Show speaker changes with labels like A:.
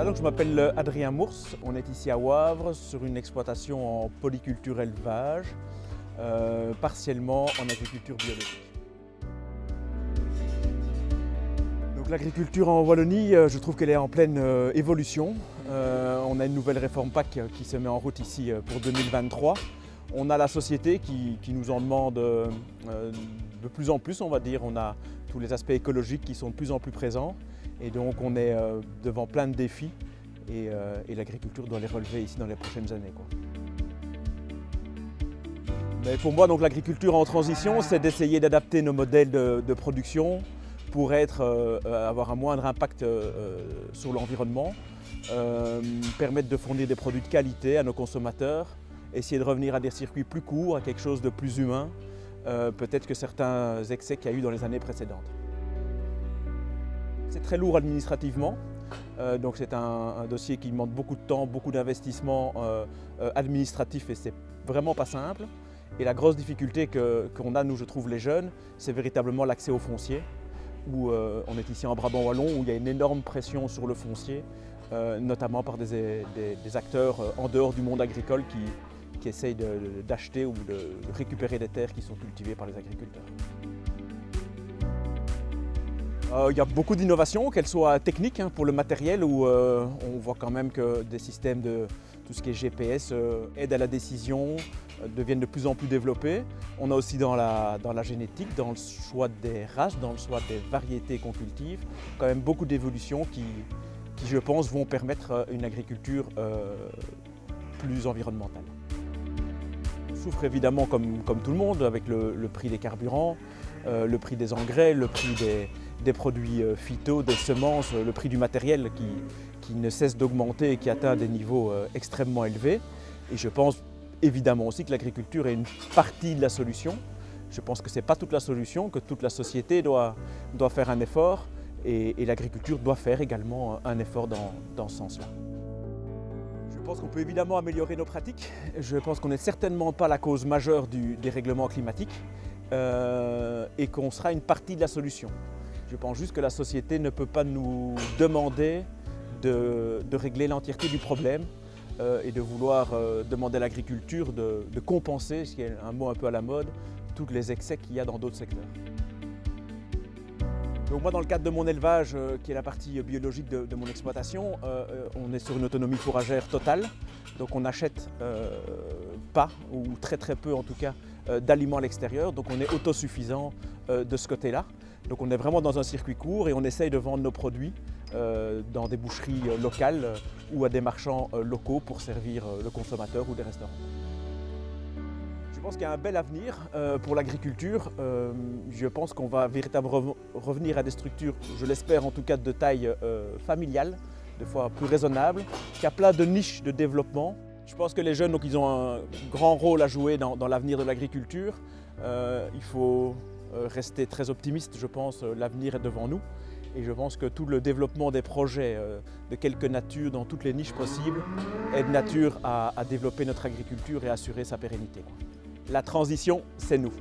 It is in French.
A: donc je m'appelle Adrien Mours, on est ici à Wavre sur une exploitation en polyculture élevage, partiellement en agriculture biologique. Donc l'agriculture en Wallonie, je trouve qu'elle est en pleine évolution. On a une nouvelle réforme PAC qui se met en route ici pour 2023. On a la société qui nous en demande de plus en plus, on va dire. On a tous les aspects écologiques qui sont de plus en plus présents. Et donc on est devant plein de défis et l'agriculture doit les relever ici dans les prochaines années, quoi. Mais pour moi, donc l'agriculture en transition, c'est d'essayer d'adapter nos modèles de production pour avoir un moindre impact sur l'environnement, permettre de fournir des produits de qualité à nos consommateurs, essayer de revenir à des circuits plus courts, à quelque chose de plus humain, peut-être que certains excès qu'il y a eu dans les années précédentes. C'est très lourd administrativement, donc c'est un dossier qui demande beaucoup de temps, beaucoup d'investissement administratif et c'est vraiment pas simple. Et la grosse difficulté qu'on a, nous, je trouve, les jeunes, c'est véritablement l'accès au foncier, où on est ici en Brabant Wallon, où il y a une énorme pression sur le foncier, notamment par des acteurs en dehors du monde agricole qui essayent d'acheter ou de récupérer des terres qui sont cultivées par les agriculteurs. Il y a beaucoup d'innovations, qu'elles soient techniques pour le matériel, où on voit quand même que des systèmes de tout ce qui est GPS, aide à la décision, deviennent de plus en plus développés. On a aussi dans la génétique, dans le choix des races, dans le choix des variétés qu'on cultive, quand même beaucoup d'évolutions qui, je pense, vont permettre une agriculture plus environnementale. On souffre évidemment comme tout le monde avec le prix des carburants, le prix des engrais, le prix des produits phyto, des semences, le prix du matériel qui ne cesse d'augmenter et qui atteint des niveaux extrêmement élevés. Et je pense évidemment aussi que l'agriculture est une partie de la solution. Je pense que ce n'est pas toute la solution, que toute la société doit faire un effort et l'agriculture doit faire également un effort dans ce sens-là. Je pense qu'on peut évidemment améliorer nos pratiques. Je pense qu'on n'est certainement pas la cause majeure du dérèglement climatique et qu'on sera une partie de la solution. Je pense juste que la société ne peut pas nous demander de régler l'entièreté du problème et de vouloir demander à l'agriculture de compenser, ce qui est un mot un peu à la mode, tous les excès qu'il y a dans d'autres secteurs. Donc moi, dans le cadre de mon élevage, qui est la partie biologique de mon exploitation, on est sur une autonomie fourragère totale. Donc on n'achète pas, ou très très peu en tout cas, d'aliments à l'extérieur. Donc on est autosuffisant de ce côté-là. Donc on est vraiment dans un circuit court et on essaye de vendre nos produits dans des boucheries locales ou à des marchands locaux pour servir le consommateur ou des restaurants. Je pense qu'il y a un bel avenir pour l'agriculture. Je pense qu'on va véritablement revenir à des structures, je l'espère en tout cas, de taille familiale, de fois plus raisonnable, qu'il y a plein de niches de développement. Je pense que les jeunes, donc, ils ont un grand rôle à jouer dans l'avenir de l'agriculture. Il faut rester très optimiste, je pense, l'avenir est devant nous. Et je pense que tout le développement des projets de quelque nature dans toutes les niches possibles est de nature à développer notre agriculture et assurer sa pérennité. La transition, c'est nous.